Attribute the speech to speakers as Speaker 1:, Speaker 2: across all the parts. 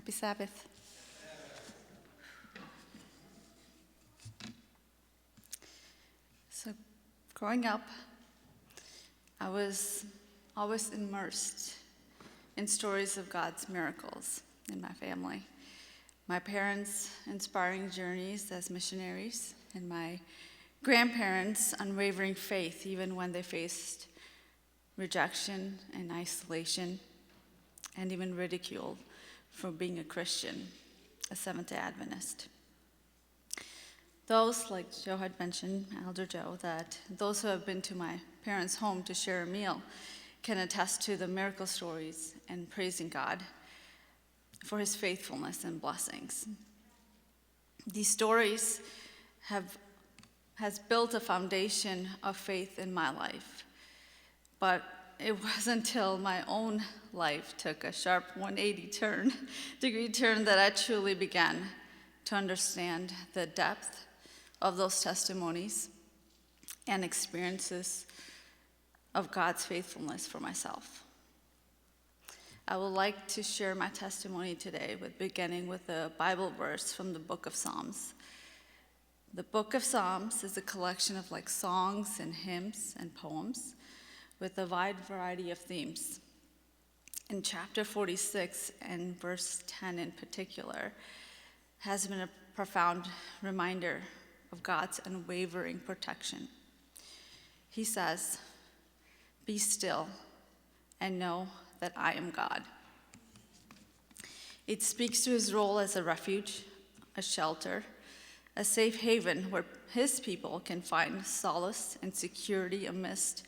Speaker 1: Happy Sabbath. So, growing up, I was always immersed in stories of God's miracles in my family. My parents' inspiring journeys as missionaries, and my grandparents' unwavering faith even when they faced rejection and isolation, and even ridicule for being a Christian, a Seventh-day Adventist. Those, like Joe had mentioned, Elder Joe, that those who have been to my parents' home to share a meal can attest to the miracle stories and praising God for his faithfulness and blessings. These stories has built a foundation of faith in my life, but it wasn't until my own life took a sharp 180-degree turn that I truly began to understand the depth of those testimonies and experiences of God's faithfulness for myself. I would like to share my testimony today beginning with a Bible verse from the book of Psalms. The book of Psalms is a collection of songs and hymns and poems with a wide variety of themes. In chapter 46 and verse 10 in particular has been a profound reminder of God's unwavering protection. He says, "Be still and know that I am God." It speaks to his role as a refuge, a shelter, a safe haven where his people can find solace and security amidst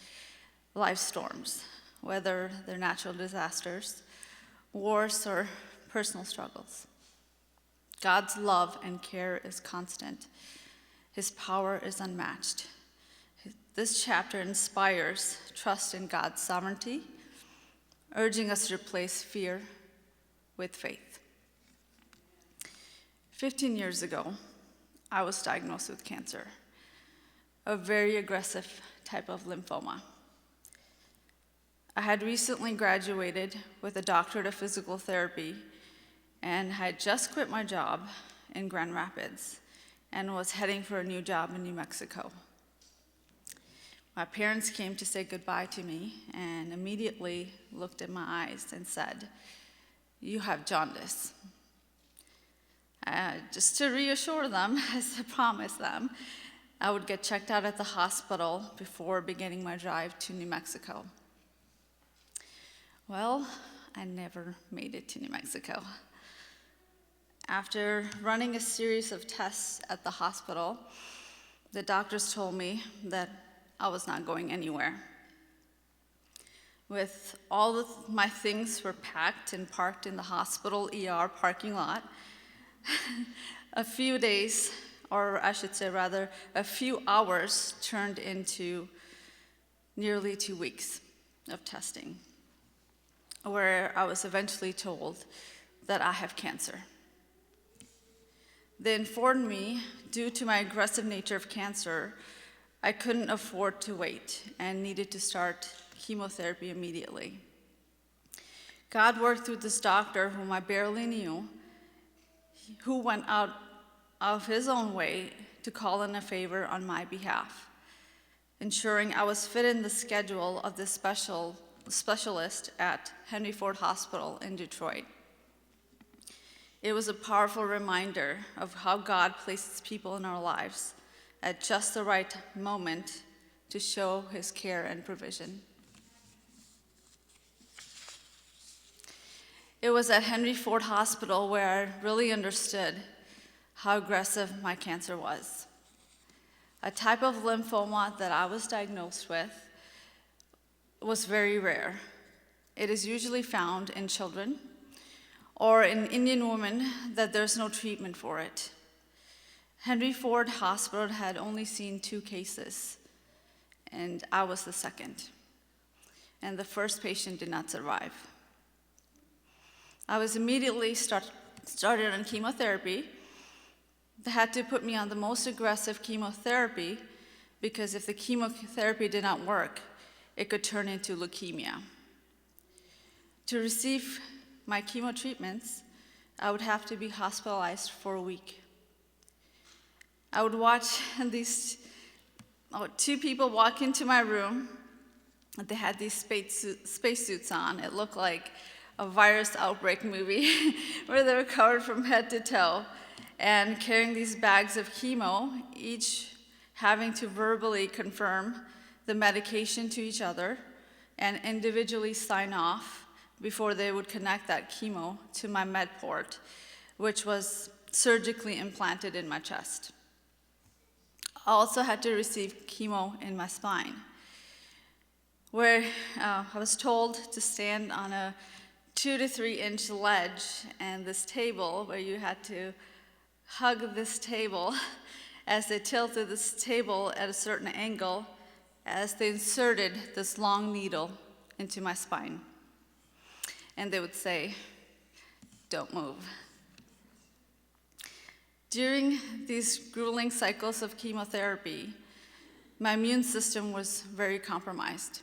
Speaker 1: life storms, whether they're natural disasters, wars, or personal struggles. God's love and care is constant. His power is unmatched. This chapter inspires trust in God's sovereignty, urging us to replace fear with faith. 15 years ago, I was diagnosed with cancer, a very aggressive type of lymphoma. I had recently graduated with a doctorate of physical therapy and had just quit my job in Grand Rapids and was heading for a new job in New Mexico. My parents came to say goodbye to me and immediately looked in my eyes and said, "You have jaundice." Just to reassure them, as I promised them, I would get checked out at the hospital before beginning my drive to New Mexico. Well, I never made it to New Mexico. After running a series of tests at the hospital, the doctors told me that I was not going anywhere. With all of my things were packed and parked in the hospital ER parking lot, a few days, or I should say rather, a few hours turned into nearly 2 weeks of testing, where I was eventually told that I have cancer. They informed me, due to my aggressive nature of cancer, I couldn't afford to wait and needed to start chemotherapy immediately. God worked through this doctor whom I barely knew, who went out of his own way to call in a favor on my behalf, ensuring I was fit in the schedule of this specialist at Henry Ford Hospital in Detroit. It was a powerful reminder of how God places people in our lives at just the right moment to show his care and provision. It was at Henry Ford Hospital where I really understood how aggressive my cancer was. A type of lymphoma that I was diagnosed with was very rare. It is usually found in children or in Indian women that there's no treatment for it. Henry Ford Hospital had only seen 2 cases, and I was the second. And the first patient did not survive. I was immediately started on chemotherapy. They had to put me on the most aggressive chemotherapy because if the chemotherapy did not work, it could turn into leukemia. To receive my chemo treatments, I would have to be hospitalized for a week. I would watch these two people walk into my room. They had these spacesuits on. It looked like a virus outbreak movie where they were covered from head to toe and carrying these bags of chemo, each having to verbally confirm the medication to each other and individually sign off before they would connect that chemo to my med port, which was surgically implanted in my chest. I also had to receive chemo in my spine, where I was told to stand on a 2 to 3 inch ledge and this table where you had to hug this table as they tilted this table at a certain angle as they inserted this long needle into my spine. And they would say, "Don't move." During these grueling cycles of chemotherapy, my immune system was very compromised.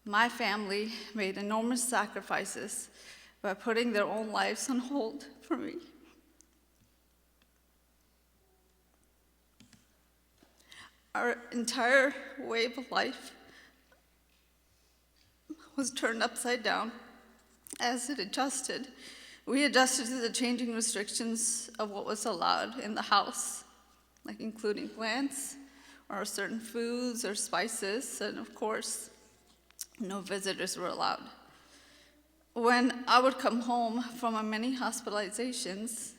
Speaker 1: My family made enormous sacrifices by putting their own lives on hold for me. Our entire way of life was turned upside down as it adjusted. We adjusted to the changing restrictions of what was allowed in the house, like including plants or certain foods or spices, and of course, no visitors were allowed. When I would come home from my many hospitalizations,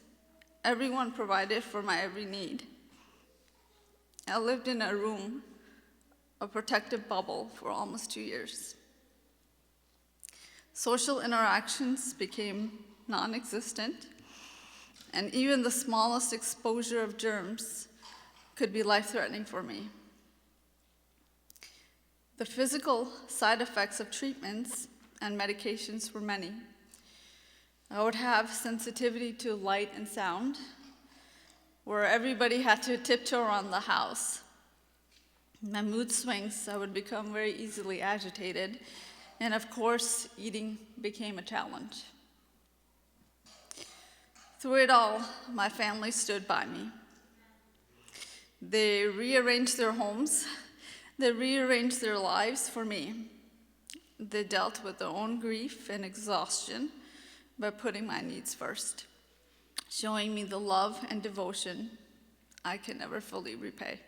Speaker 1: everyone provided for my every need. I lived in a room, a protective bubble, for almost 2 years. Social interactions became non-existent, and even the smallest exposure of germs could be life-threatening for me. The physical side effects of treatments and medications were many. I would have sensitivity to light and sound, where everybody had to tiptoe around the house. My mood swings, I would become very easily agitated, and of course, eating became a challenge. Through it all, my family stood by me. They rearranged their homes, they rearranged their lives for me. They dealt with their own grief and exhaustion by putting my needs first, showing me the love and devotion I can never fully repay.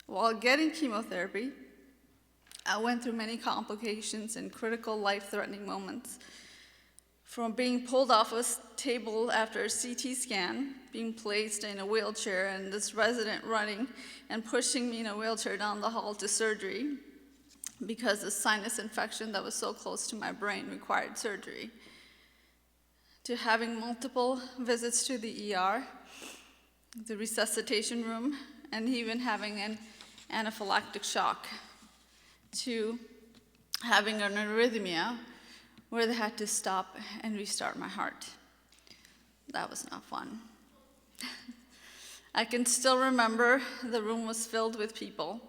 Speaker 1: While getting chemotherapy, I went through many complications and critical life-threatening moments. From being pulled off a table after a CT scan, being placed in a wheelchair, and this resident running and pushing me in a wheelchair down the hall to surgery because a sinus infection that was so close to my brain required surgery, to having multiple visits to the ER, the resuscitation room, and even having an anaphylactic shock, to having an arrhythmia where they had to stop and restart my heart. That was not fun. I can still remember the room was filled with people.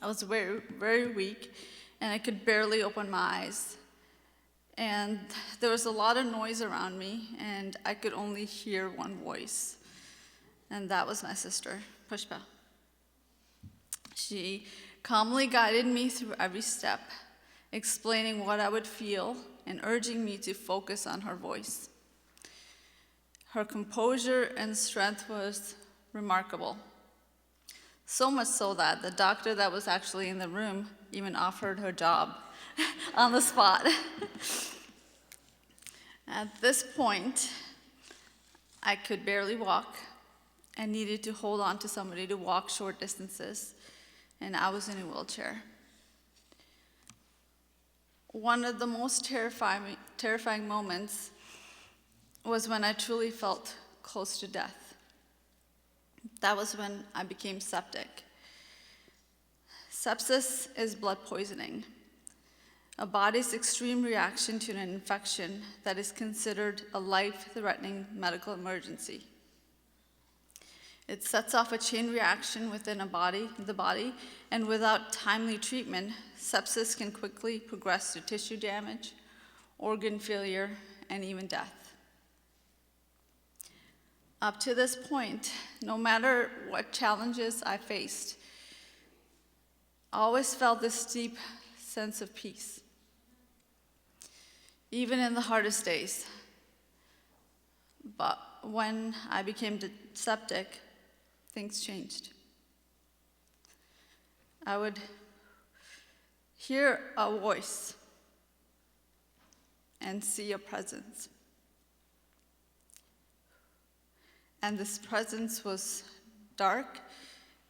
Speaker 1: I was very, very weak, and I could barely open my eyes. And there was a lot of noise around me, and I could only hear one voice, and that was my sister, Pushpa. She calmly guided me through every step, explaining what I would feel and urging me to focus on her voice. Her composure and strength was remarkable. So much so that the doctor that was actually in the room even offered her job on the spot. At this point, I could barely walk and needed to hold on to somebody to walk short distances, and I was in a wheelchair. One of the most terrifying moments was when I truly felt close to death. That was when I became septic. Sepsis is blood poisoning, a body's extreme reaction to an infection that is considered a life-threatening medical emergency. It sets off a chain reaction within the body, and without timely treatment, sepsis can quickly progress to tissue damage, organ failure, and even death. Up to this point, no matter what challenges I faced, I always felt this deep sense of peace, even in the hardest days. But when I became septic, things changed. I would hear a voice and see a presence. And this presence was dark,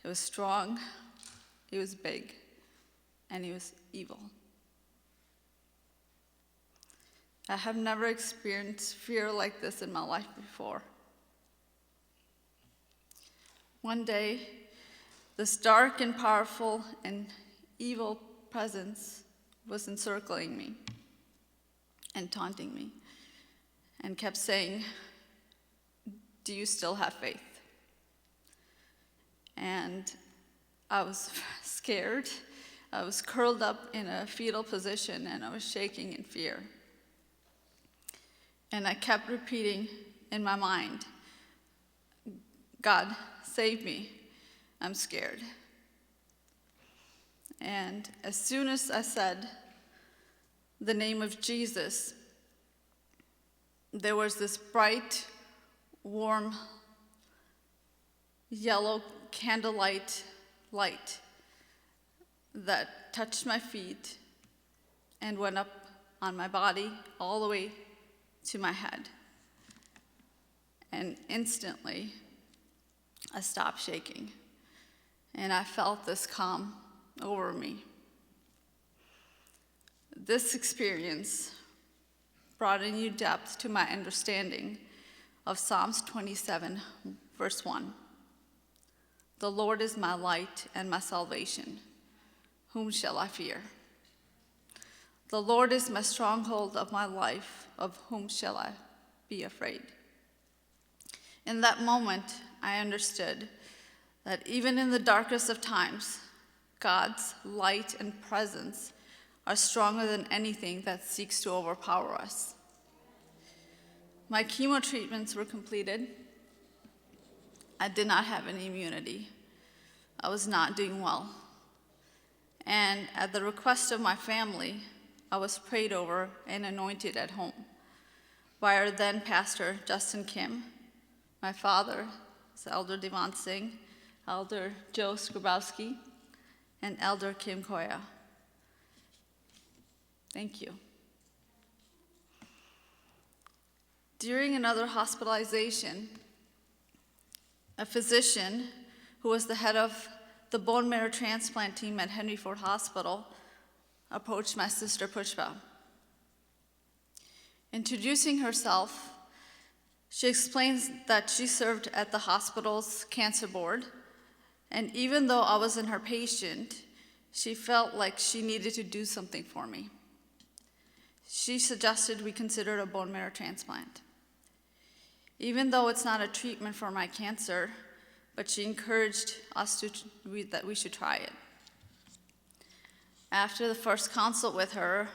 Speaker 1: it was strong, it was big, and it was evil. I have never experienced fear like this in my life before. One day, this dark and powerful and evil presence was encircling me and taunting me and kept saying, "Do you still have faith?" And I was scared. I was curled up in a fetal position and I was shaking in fear. And I kept repeating in my mind, "God, save me. I'm scared." And as soon as I said the name of Jesus, there was this bright, warm, yellow candlelight light that touched my feet and went up on my body all the way to my head. And instantly, I stopped shaking, and I felt this calm over me. This experience brought a new depth to my understanding of Psalms 27, verse 1. "The Lord is my light and my salvation. Whom shall I fear? The Lord is my stronghold of my life. Of whom shall I be afraid?" In that moment, I understood that even in the darkest of times, God's light and presence are stronger than anything that seeks to overpower us. My chemo treatments were completed. I did not have any immunity. I was not doing well. And at the request of my family, I was prayed over and anointed at home by our then pastor, Justin Kim, my father, Elder Devon Singh, Elder Joe Skrabowski, and Elder Kim Koya. Thank you. During another hospitalization, a physician who was the head of the bone marrow transplant team at Henry Ford Hospital approached my sister Pushpa. Introducing herself, she explains that she served at the hospital's cancer board, and even though I wasn't her patient, she felt like she needed to do something for me. She suggested we consider a bone marrow transplant. Even though it's not a treatment for my cancer, but she encouraged us that we should try it. After the first consult with her,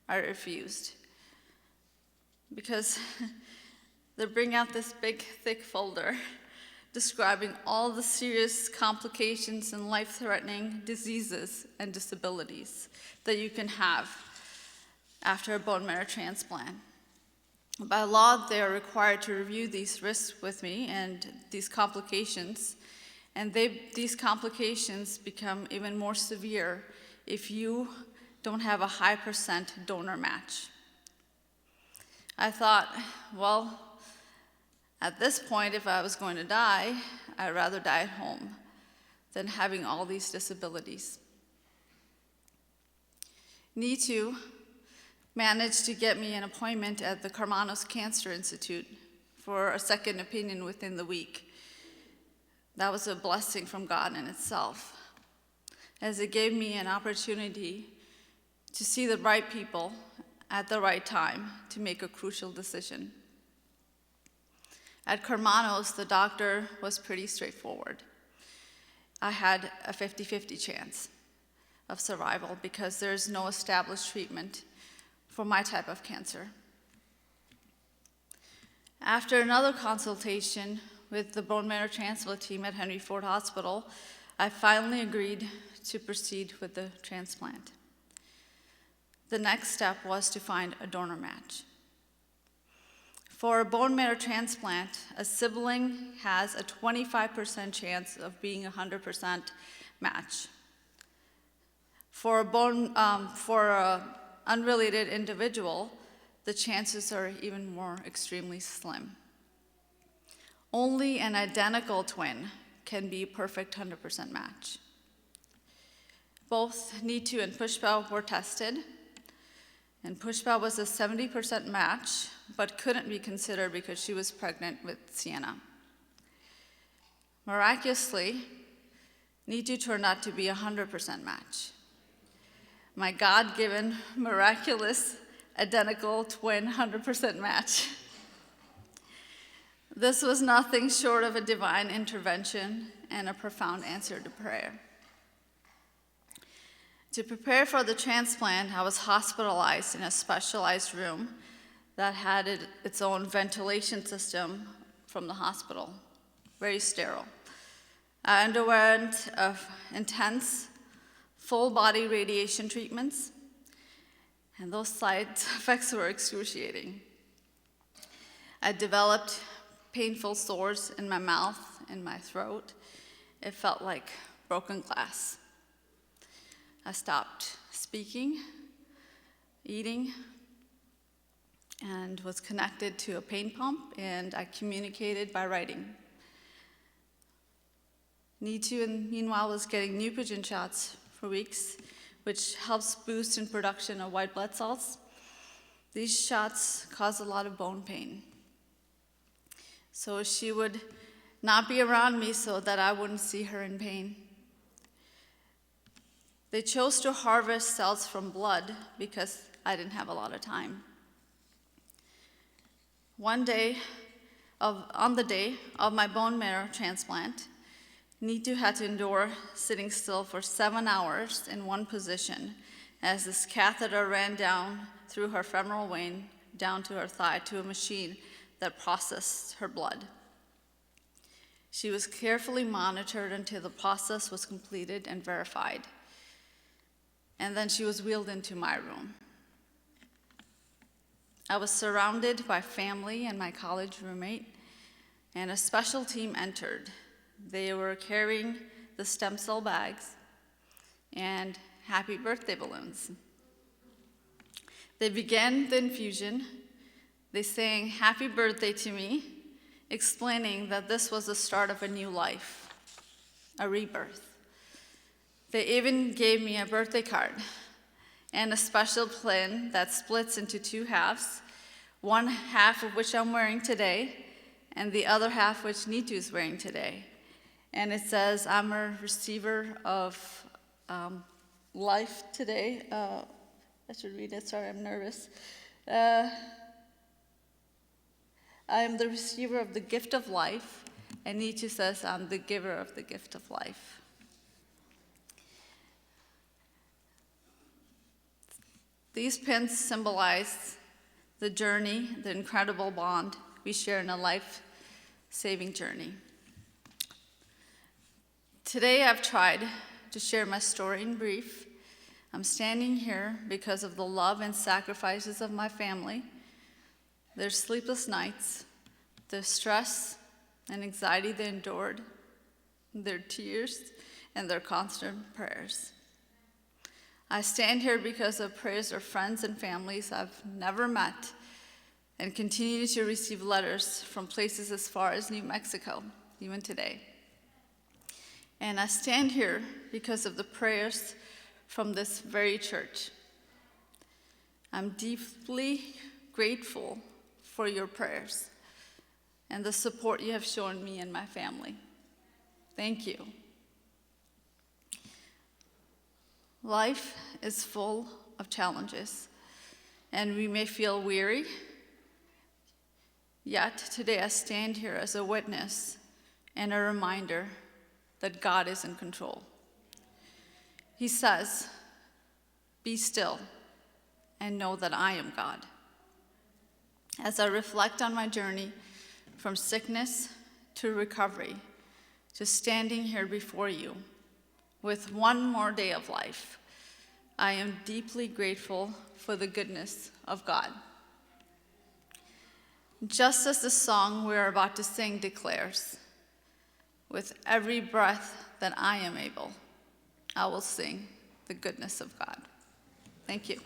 Speaker 1: I refused because they bring out this big, thick folder describing all the serious complications and life-threatening diseases and disabilities that you can have after a bone marrow transplant. By law, they are required to review these risks with me and these complications, and these complications become even more severe if you don't have a high % donor match. I thought, well, at this point, if I was going to die, I'd rather die at home than having all these disabilities. Nitu managed to get me an appointment at the Karmanos Cancer Institute for a second opinion within the week. That was a blessing from God in itself, as it gave me an opportunity to see the right people at the right time to make a crucial decision. At Carmano's, the doctor was pretty straightforward. I had a 50-50 chance of survival because there's no established treatment for my type of cancer. After another consultation with the bone marrow transplant team at Henry Ford Hospital, I finally agreed to proceed with the transplant. The next step was to find a donor match. For a bone marrow transplant, a sibling has a 25% chance of being a 100% match. For a unrelated individual, the chances are even more extremely slim. Only an identical twin can be a perfect 100% match. Both Nitu and Pushpa were tested, and Pushpa was a 70% match, but couldn't be considered because she was pregnant with Sienna. Miraculously, Nitu turned out to be a 100% match. My God-given, miraculous, identical twin 100% match. This was nothing short of a divine intervention and a profound answer to prayer. To prepare for the transplant, I was hospitalized in a specialized room that had its own ventilation system from the hospital, very sterile. I underwent intense full-body radiation treatments, and those side effects were excruciating. I developed painful sores in my mouth and my throat. It felt like broken glass. I stopped speaking, eating, and was connected to a pain pump, and I communicated by writing. Nitu, meanwhile, was getting Neupogen shots for weeks, which helps boost in production of white blood cells. These shots cause a lot of bone pain. So she would not be around me so that I wouldn't see her in pain. They chose to harvest cells from blood because I didn't have a lot of time. On the day of my bone marrow transplant, Nitu had to endure sitting still for 7 hours in one position as this catheter ran down through her femoral vein down to her thigh to a machine that processed her blood. She was carefully monitored until the process was completed and verified. And then she was wheeled into my room. I was surrounded by family and my college roommate, and a special team entered. They were carrying the stem cell bags and happy birthday balloons. They began the infusion. They sang happy birthday to me, explaining that this was the start of a new life, a rebirth. They even gave me a birthday card and a special pin that splits into 2 halves, one half of which I'm wearing today, and the other half which Nitu is wearing today. And it says, I'm a receiver of life today. I should read it, sorry, I'm nervous. I am the receiver of the gift of life, and Nitu says, I'm the giver of the gift of life. These pins symbolize the journey, the incredible bond we share in a life-saving journey. Today I've tried to share my story in brief. I'm standing here because of the love and sacrifices of my family, their sleepless nights, the stress and anxiety they endured, their tears, and their constant prayers. I stand here because of prayers of friends and families I've never met and continue to receive letters from places as far as New Mexico, even today. And I stand here because of the prayers from this very church. I'm deeply grateful for your prayers and the support you have shown me and my family. Thank you. Life is full of challenges, and we may feel weary. Yet today I stand here as a witness and a reminder that God is in control. He says, "Be still and know that I am God." As I reflect on my journey from sickness to recovery to standing here before you with one more day of life, I am deeply grateful for the goodness of God. Just as the song we are about to sing declares, with every breath that I am able, I will sing the goodness of God. Thank you.